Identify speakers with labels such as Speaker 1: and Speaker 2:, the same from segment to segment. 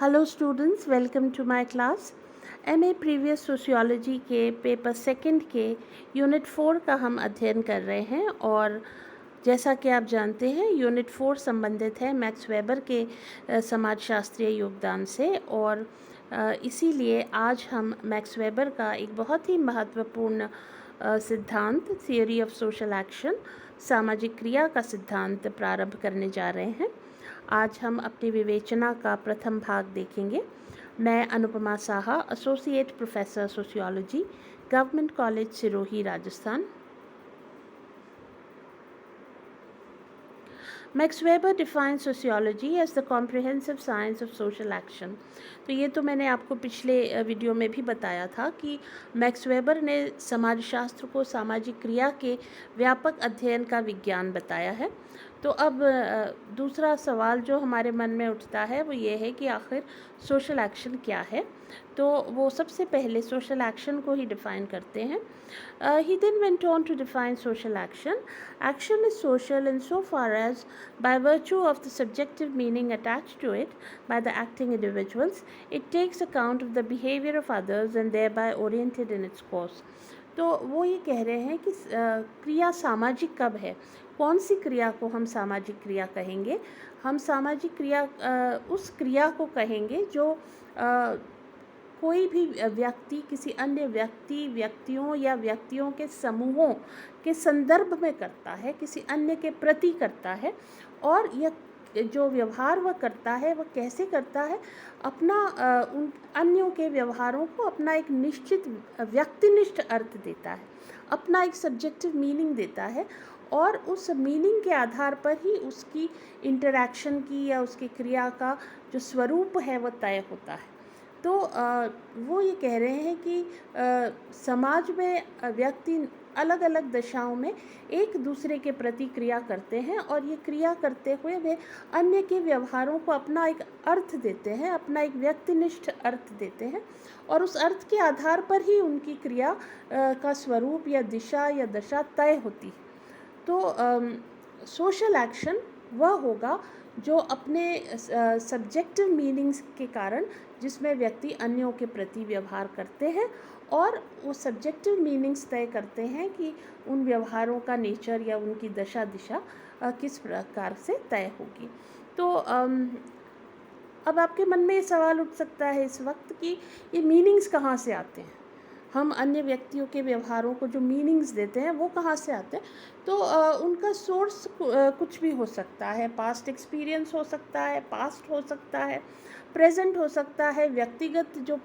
Speaker 1: Hello students, welcome to my class. MA previous sociology के paper second के unit 4 का हम अध्ययन कर रहे हैं और जैसा कि आप जानते हैं यूनिट 4 संबंधित है मैक्स वेबर के समाजशास्त्रीय योगदान से और इसीलिए आज हम मैक्स वेबर का एक बहुत ही महत्वपूर्ण सिद्धांत थियोरी ऑफ सोशल एक्शन सामाजिक क्रिया का सिद्धांत प्रारंभ करने जा रहे हैं। आज हम अपनी विवेचना का प्रथम भाग देखेंगे। मैं Anupama Saha, associate professor sociology, government college Sirohi, Rajasthan. Max Weber defines sociology as the comprehensive science of social action. तो ये तो मैंने आपको पिछले वीडियो में भी बताया था कि मैक्स वेबर ने समाजशास्त्र को सामाजिक क्रिया के व्यापक अध्ययन का विज्ञान बताया है। तो अब दूसरा सवाल जो हमारे मन में उठता है वो ये है कि आखिर सोशल एक्शन क्या है। तो वो सबसे पहले सोशल एक्शन को ही डिफ़ाइन करते हैं। He then went on to define social action. Action is social insofar as, by virtue of the subjective meaning attached to it by the acting individuals, it takes account of the behavior of others and thereby oriented in its course. तो वो ये कह रहे हैं कि क्रिया सामाजिक कब है, कौन सी क्रिया को हम सामाजिक क्रिया कहेंगे। हम सामाजिक क्रिया उस क्रिया को कहेंगे जो कोई भी व्यक्ति किसी अन्य व्यक्तियों या व्यक्तियों के समूहों के संदर्भ में करता है, किसी अन्य के प्रति करता है। और यह जो व्यवहार वह करता है वह कैसे करता है, अपना उन अन्यों के व्यवहारों को अपना एक निश्चित व्यक्तिनिष्ठ अर्थ देता है, अपना एक सब्जेक्टिव मीनिंग देता है और उस मीनिंग के आधार पर ही उसकी इंटरैक्शन की या उसकी क्रिया का जो स्वरूप है वह तय होता है। तो वो ये कह रहे हैं कि समाज में व्यक्ति अलग अलग दशाओं में एक दूसरे के प्रति क्रिया करते हैं और ये क्रिया करते हुए वे अन्य के व्यवहारों को अपना एक अर्थ देते हैं, अपना एक व्यक्तिनिष्ठ अर्थ देते हैं और उस अर्थ के आधार पर ही उनकी क्रिया का स्वरूप या दिशा या दशा तय होती है। तो सोशल एक्शन वह होगा जो अपने सब्जेक्टिव मीनिंग्स के कारण जिसमें व्यक्ति अन्यों के प्रति व्यवहार करते हैं और वो सब्जेक्टिव मीनिंग्स तय करते हैं कि उन व्यवहारों का नेचर या उनकी दशा दिशा किस प्रकार से तय होगी। तो अब आपके मन में ये सवाल उठ सकता है इस वक्त कि ये मीनिंग्स कहाँ से आते हैं, हम अन्य व्यक्तियों के व्यवहारों को जो मीनिंग्स देते हैं वो कहाँ से आते हैं। तो उनका सोर्स कुछ भी हो सकता है, पास्ट एक्सपीरियंस हो सकता है, पास्ट हो सकता है, प्रेजेंट हो सकता है, व्यक्तिगत जो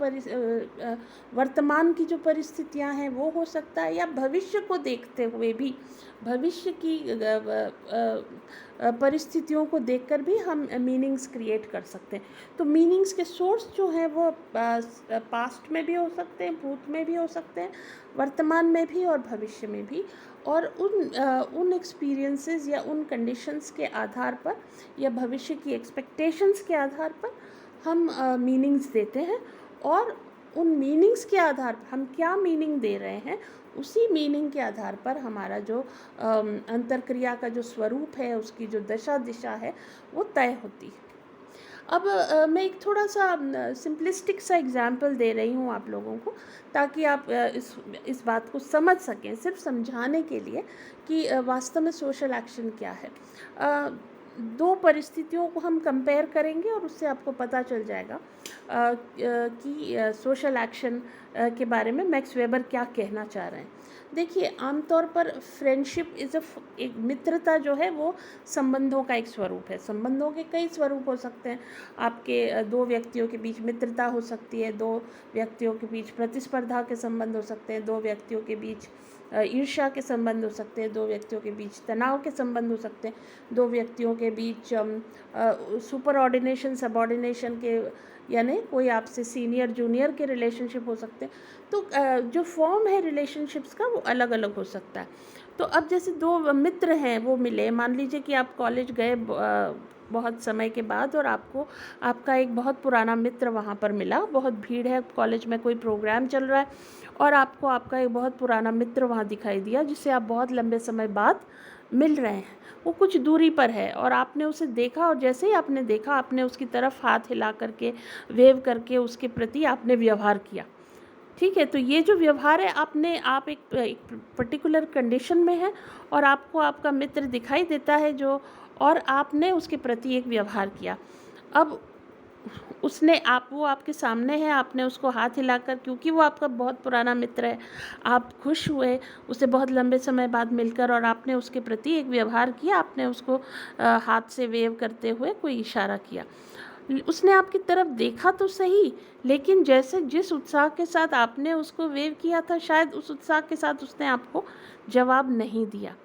Speaker 1: वर्तमान की जो परिस्थितियां हैं वो हो सकता है, या भविष्य को देखते हुए भी भविष्य की परिस्थितियों को देखकर भी हम मीनिंग्स क्रिएट कर सकते हैं। तो मीनिंग्स के सोर्स जो हैं वो पास्ट में भी हो सकते हैं, भूत में भी हो सकते हैं, वर्तमान में भी और भविष्य में भी। और उन एक्सपीरियंसेस या उन कंडीशंस के आधार पर या भविष्य की एक्सपेक्टेशंस के आधार पर हम मीनिंग्स देते हैं और उन मीनिंग्स के आधार पर हम क्या मीनिंग दे रहे हैं उसी मीनिंग के आधार पर हमारा जो अंतर्क्रिया का जो स्वरूप है, उसकी जो दशा दिशा है वो तय होती है। अब मैं एक थोड़ा सा सिंपलिस्टिक सा एग्जाम्पल दे रही हूँ आप लोगों को ताकि आप इस बात को समझ सकें, सिर्फ समझाने के लिए कि वास्तव में सोशल एक्शन क्या है। दो परिस्थितियों को हम कंपेयर करेंगे और उससे आपको पता चल जाएगा कि सोशल एक्शन के बारे में मैक्स वेबर क्या कहना चाह रहे हैं। देखिए, आमतौर पर फ्रेंडशिप एक मित्रता जो है वो संबंधों का एक स्वरूप है। संबंधों के कई स्वरूप हो सकते हैं। आपके दो व्यक्तियों के बीच मित्रता हो सकती है, दो व्यक्तियों के बीच प्रतिस्पर्धा के संबंध हो सकते हैं, दो व्यक्तियों के बीच ईर्ष्या के संबंध हो सकते हैं, दो व्यक्तियों के बीच तनाव के संबंध हो सकते हैं, दो व्यक्तियों के बीच सुपर ऑर्डिनेशन सबऑर्डिनेशन के यानी कोई आपसे सीनियर जूनियर के रिलेशनशिप हो सकते हैं। तो जो फॉर्म है रिलेशनशिप्स का वो अलग अलग हो सकता है। तो अब जैसे दो मित्र हैं वो मिले, मान लीजिए कि आप कॉलेज गए बहुत समय के बाद और आपका एक बहुत पुराना मित्र वहाँ पर मिला, बहुत भीड़ है कॉलेज में, कोई प्रोग्राम चल रहा है और आपका एक बहुत पुराना मित्र वहाँ दिखाई दिया जिससे आप बहुत लंबे समय बाद मिल रहे हैं, वो कुछ दूरी पर है और आपने उसे देखा और जैसे ही आपने देखा आपने उसकी तरफ हाथ हिला करके, वेव करके उसके प्रति आपने व्यवहार किया। ठीक है, तो ये जो व्यवहार है आप एक पर्टिकुलर कंडीशन में हैं और आपको आपका मित्र दिखाई देता है जो, और आपने उसके प्रति एक व्यवहार किया। अब उसने आप वो आपके सामने है, आपने उसको हाथ हिलाकर, क्योंकि वो आपका बहुत पुराना मित्र है, आप खुश हुए उसे बहुत लंबे समय बाद मिलकर और आपने उसके प्रति एक व्यवहार किया, आपने उसको हाथ से वेव करते हुए कोई इशारा किया। उसने आपकी तरफ देखा तो सही, लेकिन जैसे जिस उत्साह के साथ आपने उसको वेव किया था, शायद उस उत्साह के साथ उसने आपको जवाब नहीं दिया।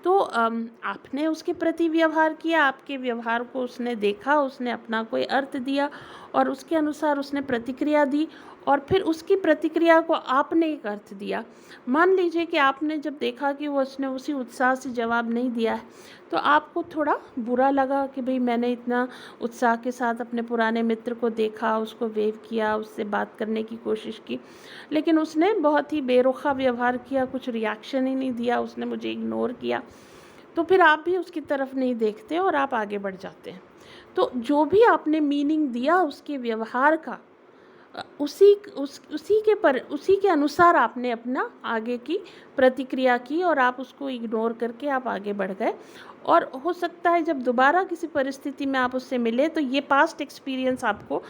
Speaker 1: तो आपने उसके प्रति व्यवहार किया, आपके व्यवहार को उसने देखा, उसने अपना कोई अर्थ दिया और उसके अनुसार उसने प्रतिक्रिया दी और फिर उसकी प्रतिक्रिया को आपने एक अर्थ दिया। मान लीजिए कि आपने जब देखा कि वो उसने उसी उत्साह से जवाब नहीं दिया है, तो आपको थोड़ा बुरा लगा कि भाई मैंने इतना उत्साह के साथ अपने पुराने मित्र को देखा, उसको वेव किया, उससे बात करने की कोशिश की, लेकिन उसने बहुत ही बेरुखा व्यवहार किया, कुछ रिएक्शन ही नहीं दिया, उसने मुझे इग्नोर किया। तो फिर आप भी उसकी तरफ नहीं देखते और आप आगे बढ़ जाते हैं। तो जो भी आपने मीनिंग दिया उसके व्यवहार का, उसी के अनुसार आपने अपना आगे की प्रतिक्रिया की और आप उसको इग्नोर करके आप आगे बढ़ गए। और हो सकता है जब दोबारा किसी परिस्थिति में आप उससे मिले तो ये पास्ट एक्सपीरियंस आपको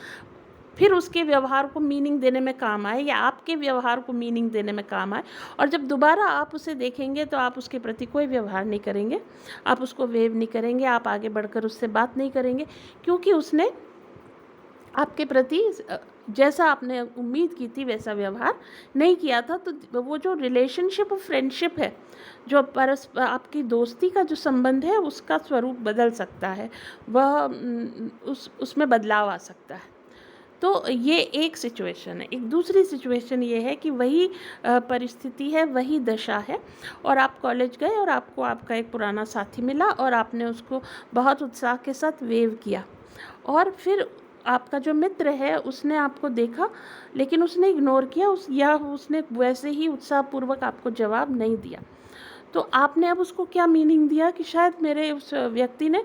Speaker 1: फिर उसके व्यवहार को मीनिंग देने में काम आए या आपके व्यवहार को मीनिंग देने में काम आए, और जब दोबारा आप उसे देखेंगे तो आप उसके प्रति कोई व्यवहार नहीं करेंगे, आप उसको वेव नहीं करेंगे, आप आगे बढ़कर उससे बात नहीं करेंगे, क्योंकि उसने आपके प्रति जैसा आपने उम्मीद की थी वैसा व्यवहार नहीं किया था। तो वो जो रिलेशनशिप और फ्रेंडशिप है, जो आपकी दोस्ती का जो संबंध है, उसका स्वरूप बदल सकता है, वह उसमें बदलाव आ सकता है। तो ये एक सिचुएशन है। एक दूसरी सिचुएशन ये है कि वही परिस्थिति है, वही दशा है और आप कॉलेज गए और आपको आपका एक पुराना साथी मिला और आपने उसको बहुत उत्साह के साथ वेव किया, और फिर आपका जो मित्र है उसने आपको देखा लेकिन उसने इग्नोर किया, उसने वैसे ही उत्साहपूर्वक आपको जवाब नहीं दिया। तो आपने अब उसको क्या मीनिंग दिया कि शायद मेरे उस व्यक्ति ने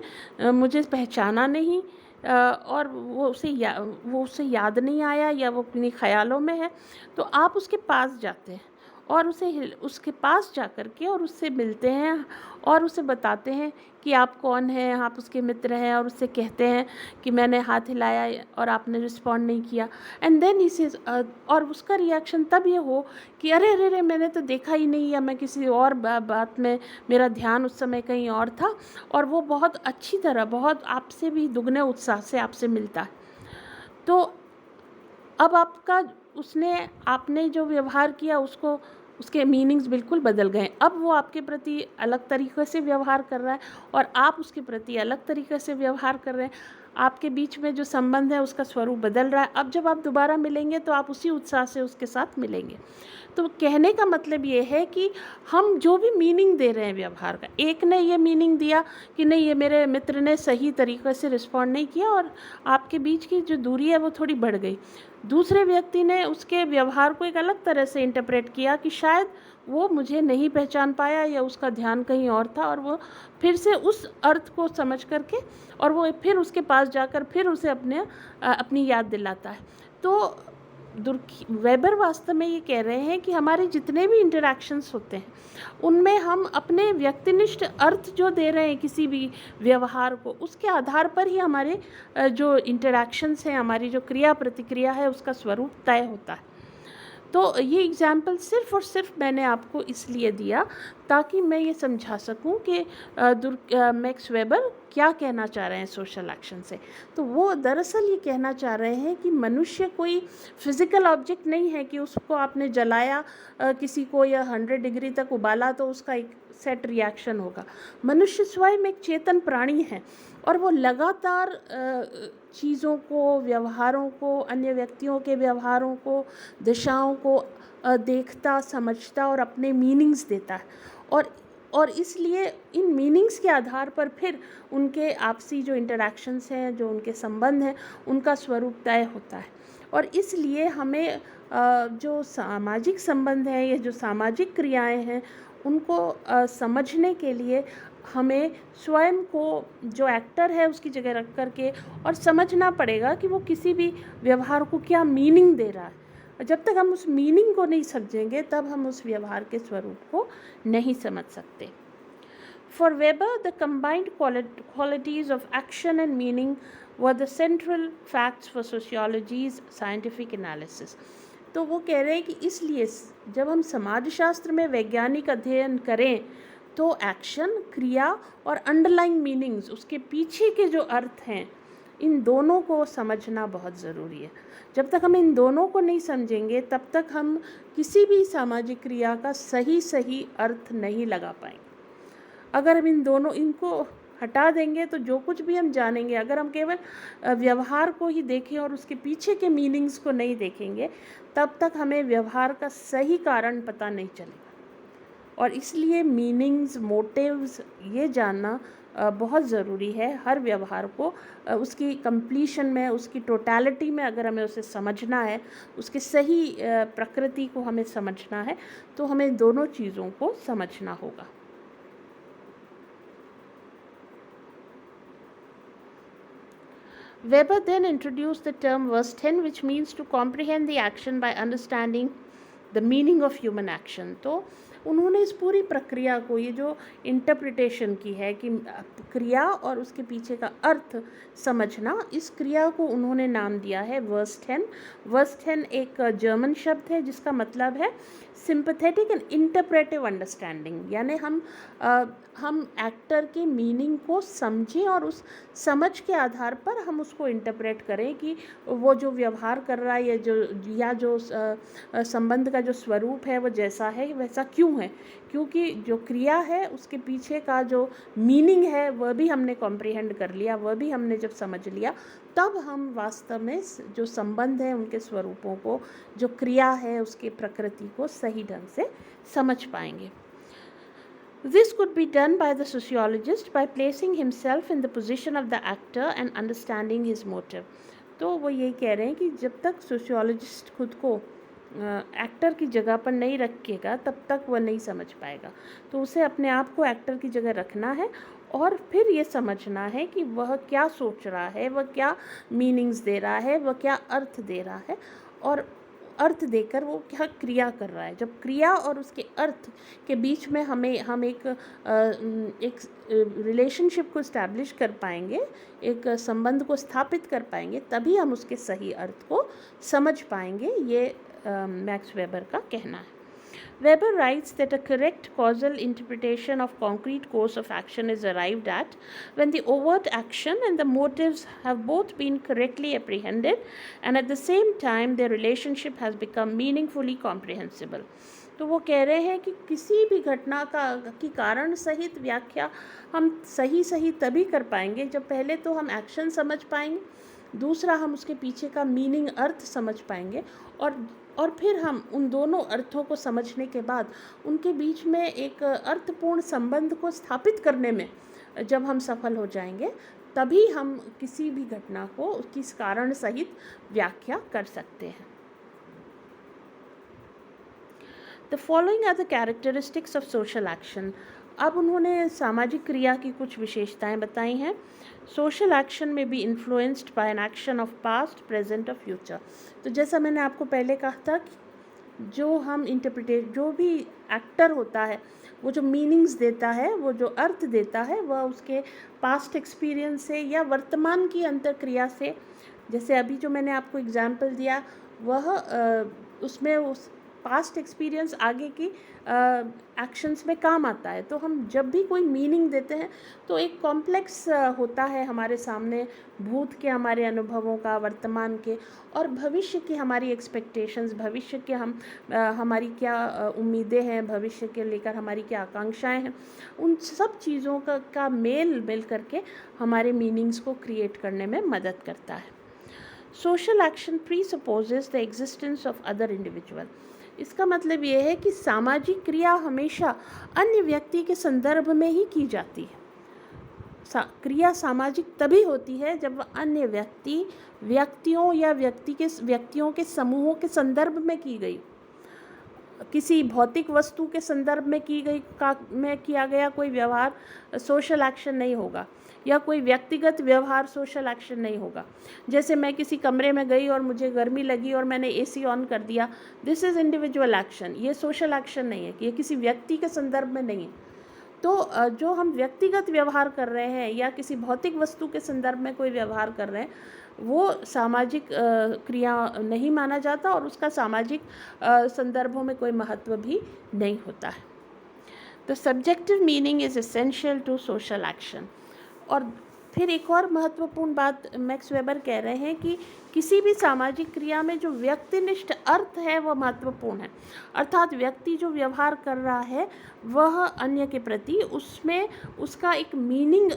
Speaker 1: मुझे पहचाना नहीं, और वो उसे याद नहीं आया या वो अपनी ख़यालों में है। तो आप उसके पास जाते हैं और उसके पास जा कर के और उससे मिलते हैं और उसे बताते हैं कि आप कौन हैं, आप उसके मित्र हैं, और उससे कहते हैं कि मैंने हाथ हिलाया और आपने रिस्पॉन्ड नहीं किया। एंड देन ही सेज, और उसका रिएक्शन तब ये हो कि अरे अरे अरे मैंने तो देखा ही नहीं, या मैं किसी और बात में, मेरा ध्यान उस समय कहीं और था, और वो बहुत अच्छी तरह, बहुत आपसे भी दुगने उत्साह से आपसे मिलता है। तो अब आपने जो व्यवहार किया उसको, उसके मीनिंग्स बिल्कुल बदल गए। अब वो आपके प्रति अलग तरीक़े से व्यवहार कर रहा है और आप उसके प्रति अलग तरीक़े से व्यवहार कर रहे हैं। आपके बीच में जो संबंध है उसका स्वरूप बदल रहा है। अब जब आप दोबारा मिलेंगे तो आप उसी उत्साह से उसके साथ मिलेंगे। तो कहने का मतलब ये है कि हम जो भी मीनिंग दे रहे हैं व्यवहार का, एक ने ये मीनिंग दिया कि नहीं, ये मेरे मित्र ने सही तरीक़े से रिस्पॉन्ड नहीं किया और आपके बीच की जो दूरी है वो थोड़ी बढ़ गई। दूसरे व्यक्ति ने उसके व्यवहार को एक अलग तरह से इंटरप्रेट किया कि शायद वो मुझे नहीं पहचान पाया या उसका ध्यान कहीं और था, और वो फिर से उस अर्थ को समझ करके और वो फिर उसके पास जाकर फिर उसे अपनी याद दिलाता है। तो वेबर वास्तव में ये कह रहे हैं कि हमारे जितने भी इंटरैक्शंस होते हैं उनमें हम अपने व्यक्तिनिष्ठ अर्थ जो दे रहे हैं किसी भी व्यवहार को, उसके आधार पर ही हमारे जो इंटरैक्शंस हैं, हमारी जो क्रिया प्रतिक्रिया है, उसका स्वरूप तय होता है। तो ये एग्ज़ाम्पल सिर्फ़ और सिर्फ मैंने आपको इसलिए दिया ताकि मैं ये समझा सकूं कि मैक्स वेबर क्या कहना चाह रहे हैं सोशल एक्शन से। तो वो दरअसल ये कहना चाह रहे हैं कि मनुष्य कोई फिज़िकल ऑब्जेक्ट नहीं है कि उसको आपने जलाया किसी को या 100 डिग्री तक उबाला तो उसका एक सेट रिएक्शन होगा। मनुष्य स्वयं एक चेतन प्राणी है और वो लगातार चीज़ों को, व्यवहारों को, अन्य व्यक्तियों के व्यवहारों को, दिशाओं को देखता, समझता और अपने मीनिंग्स देता है। और इसलिए इन मीनिंग्स के आधार पर फिर उनके आपसी जो इंटरैक्शंस हैं, जो उनके संबंध हैं, उनका स्वरूप तय होता है। और इसलिए हमें जो सामाजिक संबंध हैं या जो सामाजिक क्रियाएं हैं उनको समझने के लिए हमें स्वयं को जो एक्टर है उसकी जगह रख कर के और समझना पड़ेगा कि वो किसी भी व्यवहार को क्या मीनिंग दे रहा है। और जब तक हम उस मीनिंग को नहीं समझेंगे तब हम उस व्यवहार के स्वरूप को नहीं समझ सकते। For Weber, the combined qualities of action and meaning were the central facts for sociology's scientific analysis. तो वो कह रहे हैं कि इसलिए जब हम समाजशास्त्र में वैज्ञानिक अध्ययन करें तो एक्शन, क्रिया और अंडरलाइंग मीनिंग्स, उसके पीछे के जो अर्थ हैं, इन दोनों को समझना बहुत ज़रूरी है। जब तक हम इन दोनों को नहीं समझेंगे तब तक हम किसी भी सामाजिक क्रिया का सही अर्थ नहीं लगा पाएंगे। अगर हम इनको हटा देंगे तो जो कुछ भी हम जानेंगे, अगर हम केवल व्यवहार को ही देखें और उसके पीछे के मीनिंग्स को नहीं देखेंगे तब तक हमें व्यवहार का सही कारण पता नहीं चलेगा। और इसलिए मीनिंग्स, मोटिव्स ये जानना बहुत ज़रूरी है। हर व्यवहार को उसकी कंप्लीशन में, उसकी टोटलिटी में अगर हमें उसे समझना है, उसकी सही प्रकृति को हमें समझना है तो हमें दोनों चीज़ों को समझना होगा। Weber then introduced the term verse 10, which means to comprehend the action by understanding the meaning of human action. तो उन्होंने इस पूरी प्रक्रिया को, ये जो इंटरप्रिटेशन की है कि क्रिया और उसके पीछे का अर्थ समझना, इस क्रिया को उन्होंने नाम दिया है वर्स 10। वर्स 10 एक जर्मन शब्द है जिसका मतलब है सिंपैथेटिक एंड इंटरप्रेटिव अंडरस्टैंडिंग, यानी हम एक्टर के मीनिंग को समझें और उस समझ के आधार पर हम उसको इंटरप्रेट करें कि वो जो व्यवहार कर रहा है या जो संबंध का जो स्वरूप है वो जैसा है वैसा क्यों है, क्योंकि जो क्रिया है उसके पीछे का जो मीनिंग है वह भी हमने कॉम्प्रिहेंड कर लिया, वह भी हमने जब समझ लिया तब हम वास्तव में जो संबंध है उनके स्वरूपों को, जो क्रिया है उसके प्रकृति को सही ढंग से समझ पाएंगे। This could be done by the sociologist by placing himself in the position of the actor and understanding his motive. तो वो यही कह रहे हैं कि जब तक सोशियोलॉजिस्ट खुद को एक्टर की जगह पर नहीं रखेगा तब तक वह नहीं समझ पाएगा। तो उसे अपने आप को एक्टर की जगह रखना है और फिर ये समझना है कि वह क्या सोच रहा है, वह क्या मीनिंग्स दे रहा है, वह क्या अर्थ दे रहा है और अर्थ देकर वो क्या क्रिया कर रहा है। जब क्रिया और उसके अर्थ के बीच में हम एक रिलेशनशिप को इस्टेब्लिश कर पाएंगे, एक संबंध को स्थापित कर पाएंगे, तभी हम उसके सही अर्थ को समझ पाएंगे। ये मैक्स वेबर का कहना है। Weber writes that a correct causal interpretation of concrete course of action is arrived at when the overt action and the motives have both been correctly apprehended and at the same time their relationship has become meaningfully comprehensible. तो वो कह रहे हैं कि किसी भी घटना की कारण सहित व्याख्या हम सही तभी कर पाएंगे जब पहले तो हम एक्शन समझ पाएंगे, दूसरा हम उसके पीछे का मीनिंग, अर्थ समझ पाएंगे और फिर हम उन दोनों अर्थों को समझने के बाद उनके बीच में एक अर्थपूर्ण संबंध को स्थापित करने में जब हम सफल हो जाएंगे तभी हम किसी भी घटना को उसकी कारण सहित व्याख्या कर सकते हैं। The following are the characteristics of social action. अब उन्होंने सामाजिक क्रिया की कुछ विशेषताएं बताई हैं। सोशल एक्शन में B influenced by an action of past, present और फ्यूचर। तो जैसा मैंने आपको पहले कहा था कि जो भी एक्टर होता है वो जो मीनिंग्स देता है, वो जो अर्थ देता है, वह उसके पास्ट एक्सपीरियंस से या वर्तमान की अंतर्क्रिया से, जैसे अभी जो मैंने आपको एग्जाम्पल दिया वह उसमें उस पास्ट एक्सपीरियंस आगे की एक्शंस में काम आता है। तो हम जब भी कोई मीनिंग देते हैं तो एक कॉम्प्लेक्स होता है हमारे सामने, भूत के हमारे अनुभवों का, वर्तमान के और भविष्य की हमारी एक्सपेक्टेशंस, भविष्य के हमारी क्या उम्मीदें हैं, भविष्य के लेकर हमारी क्या आकांक्षाएं हैं, उन सब चीज़ों का मेल करके हमारे मीनिंग्स को क्रिएट करने में मदद करता है। Social action presupposes the existence of other individual. इसका मतलब ये है कि सामाजिक क्रिया हमेशा अन्य व्यक्ति के संदर्भ में ही की जाती है। क्रिया सामाजिक तभी होती है जब वह अन्य व्यक्तियों या व्यक्तियों के समूहों के संदर्भ में की गई। किसी भौतिक वस्तु के संदर्भ में किया गया कोई व्यवहार सोशल एक्शन नहीं होगा, या कोई व्यक्तिगत व्यवहार सोशल एक्शन नहीं होगा। जैसे मैं किसी कमरे में गई और मुझे गर्मी लगी और मैंने एसी ऑन कर दिया, दिस इज़ इंडिविजुअल एक्शन, ये सोशल एक्शन नहीं है, ये किसी व्यक्ति के संदर्भ में नहीं है। तो जो हम व्यक्तिगत व्यवहार कर रहे हैं या किसी भौतिक वस्तु के संदर्भ में कोई व्यवहार कर रहे हैं, वो सामाजिक क्रिया नहीं माना जाता और उसका सामाजिक संदर्भों में कोई महत्व भी नहीं होता है। The subjective meaning is essential to social action. और फिर एक और महत्वपूर्ण बात मैक्स वेबर कह रहे हैं कि किसी भी सामाजिक क्रिया में जो व्यक्तिनिष्ठ अर्थ है वह महत्वपूर्ण है। अर्थात व्यक्ति जो व्यवहार कर रहा है वह अन्य के प्रति, उसमें उसका एक मीनिंग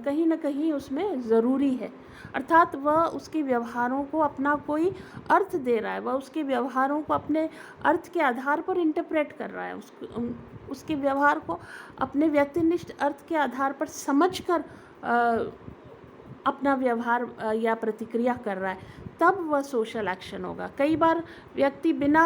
Speaker 1: कहीं ना कहीं उसमें ज़रूरी है। अर्थात वह उसके व्यवहारों को अपना कोई अर्थ दे रहा है, वह उसके व्यवहारों को अपने अर्थ के आधार पर इंटरप्रेट कर रहा है, उसके व्यवहार को अपने व्यक्तिनिष्ठ अर्थ के आधार पर समझकर अपना व्यवहार या प्रतिक्रिया कर रहा है, तब वह सोशल एक्शन होगा। कई बार व्यक्ति बिना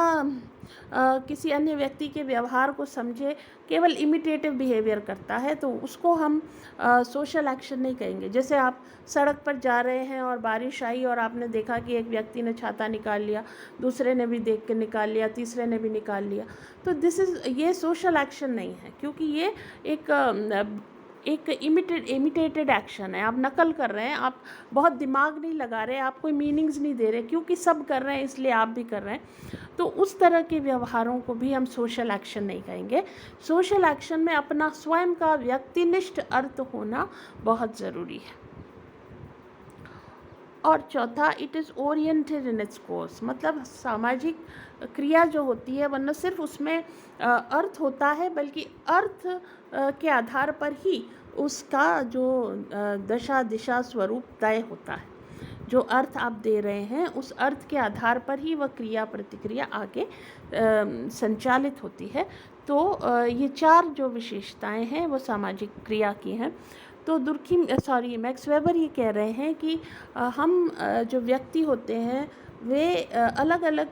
Speaker 1: किसी अन्य व्यक्ति के व्यवहार को समझे केवल इमिटेटिव बिहेवियर करता है, तो उसको हम सोशल एक्शन नहीं कहेंगे। जैसे आप सड़क पर जा रहे हैं और बारिश आई और आपने देखा कि एक व्यक्ति ने छाता निकाल लिया, दूसरे ने भी देख के निकाल लिया, तीसरे ने भी निकाल लिया, तो ये सोशल एक्शन नहीं है, क्योंकि ये एक इमिटेटेड एक्शन है। आप नकल कर रहे हैं, आप बहुत दिमाग नहीं लगा रहे, आप कोई मीनिंग्स नहीं दे रहे, क्योंकि सब कर रहे हैं इसलिए आप भी कर रहे हैं। तो उस तरह के व्यवहारों को भी हम सोशल एक्शन नहीं कहेंगे। सोशल एक्शन में अपना स्वयं का व्यक्तिनिष्ठ अर्थ होना बहुत ज़रूरी है। और चौथा, it is oriented in its course, मतलब सामाजिक क्रिया जो होती है वह न सिर्फ उसमें अर्थ होता है, बल्कि अर्थ के आधार पर ही उसका जो दशा दिशा स्वरूप तय होता है। जो अर्थ आप दे रहे हैं उस अर्थ के आधार पर ही वह क्रिया प्रतिक्रिया आगे संचालित होती है। तो ये 4 जो विशेषताएं हैं वो सामाजिक क्रिया की हैं। तो मैक्स वेबर ये कह रहे हैं कि हम जो व्यक्ति होते हैं वे अलग अलग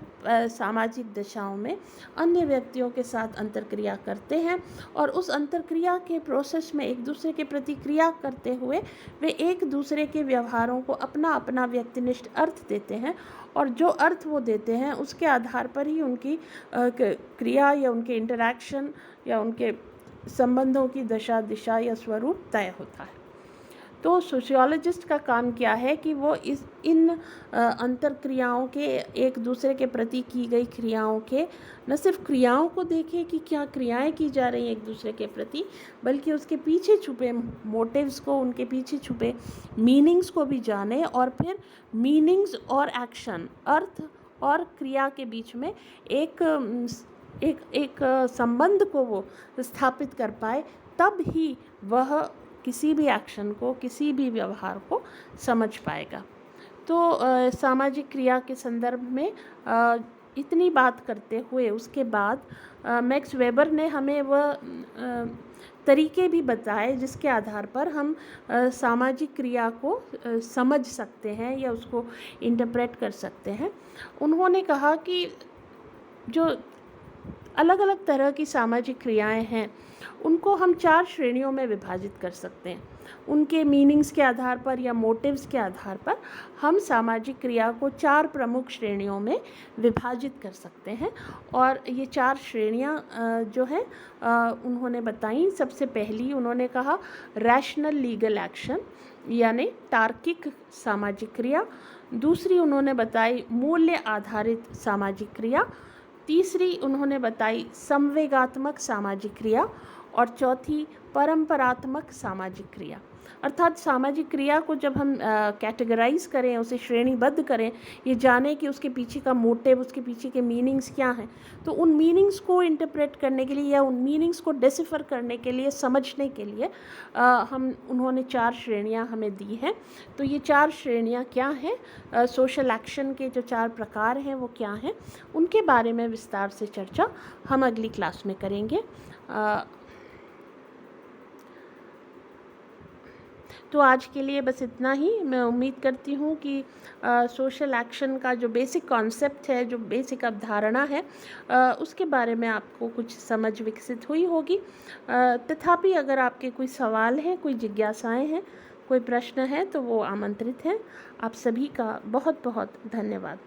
Speaker 1: सामाजिक दशाओं में अन्य व्यक्तियों के साथ अंतर्क्रिया करते हैं, और उस अंतर्क्रिया के प्रोसेस में एक दूसरे के प्रतिक्रिया करते हुए वे एक दूसरे के व्यवहारों को अपना अपना व्यक्तिनिष्ठ अर्थ देते हैं, और जो अर्थ वो देते हैं उसके आधार पर ही उनकी क्रिया या उनके इंटरैक्शन या उनके संबंधों की दशा दिशा या स्वरूप तय होता है। तो सोशियोलॉजिस्ट का काम क्या है कि वो इन अंतर्क्रियाओं के, एक दूसरे के प्रति की गई क्रियाओं के, न सिर्फ क्रियाओं को देखें कि क्या क्रियाएं की जा रही हैं एक दूसरे के प्रति, बल्कि उसके पीछे छुपे मोटिव्स को, उनके पीछे छुपे मीनिंग्स को भी जाने, और फिर मीनिंग्स और एक्शन, अर्थ और क्रिया के बीच में एक संबंध को वो स्थापित कर पाए, तब ही वह किसी भी एक्शन को, किसी भी व्यवहार को समझ पाएगा। तो सामाजिक क्रिया के संदर्भ में इतनी बात करते हुए उसके बाद मैक्स वेबर ने हमें वह तरीके भी बताए जिसके आधार पर हम सामाजिक क्रिया को समझ सकते हैं या उसको इंटरप्रेट कर सकते हैं। उन्होंने कहा कि जो अलग अलग तरह की सामाजिक क्रियाएं हैं उनको हम 4 श्रेणियों में विभाजित कर सकते हैं। उनके मीनिंग्स के आधार पर या मोटिव्स के आधार पर हम सामाजिक क्रिया को 4 प्रमुख श्रेणियों में विभाजित कर सकते हैं। और ये 4 श्रेणियां जो हैं उन्होंने बताई। सबसे पहली उन्होंने कहा रैशनल लीगल एक्शन, यानी तार्किक सामाजिक क्रिया। दूसरी उन्होंने बताई मूल्य आधारित सामाजिक क्रिया। तीसरी उन्होंने बताई संवेगात्मक सामाजिक क्रिया, और चौथी परंपरात्मक सामाजिक क्रिया। अर्थात सामाजिक क्रिया को जब हम कैटेगराइज करें, उसे श्रेणीबद्ध करें, ये जाने कि उसके पीछे का मोटिव, उसके पीछे के मीनिंग्स क्या हैं, तो उन मीनिंग्स को इंटरप्रेट करने के लिए या उन मीनिंग्स को डिसिफर करने के लिए, समझने के लिए उन्होंने 4 श्रेणियां हमें दी हैं। तो ये 4 श्रेणियां क्या हैं, सोशल एक्शन के जो 4 प्रकार हैं वो क्या हैं, उनके बारे में विस्तार से चर्चा हम अगली क्लास में करेंगे। तो आज के लिए बस इतना ही। मैं उम्मीद करती हूँ कि सोशल एक्शन का जो बेसिक कॉन्सेप्ट है, जो बेसिक अवधारणा है, उसके बारे में आपको कुछ समझ विकसित हुई होगी। तथापि अगर आपके कोई सवाल हैं, कोई जिज्ञासाएं हैं, कोई प्रश्न है, तो वो आमंत्रित हैं। आप सभी का बहुत बहुत धन्यवाद।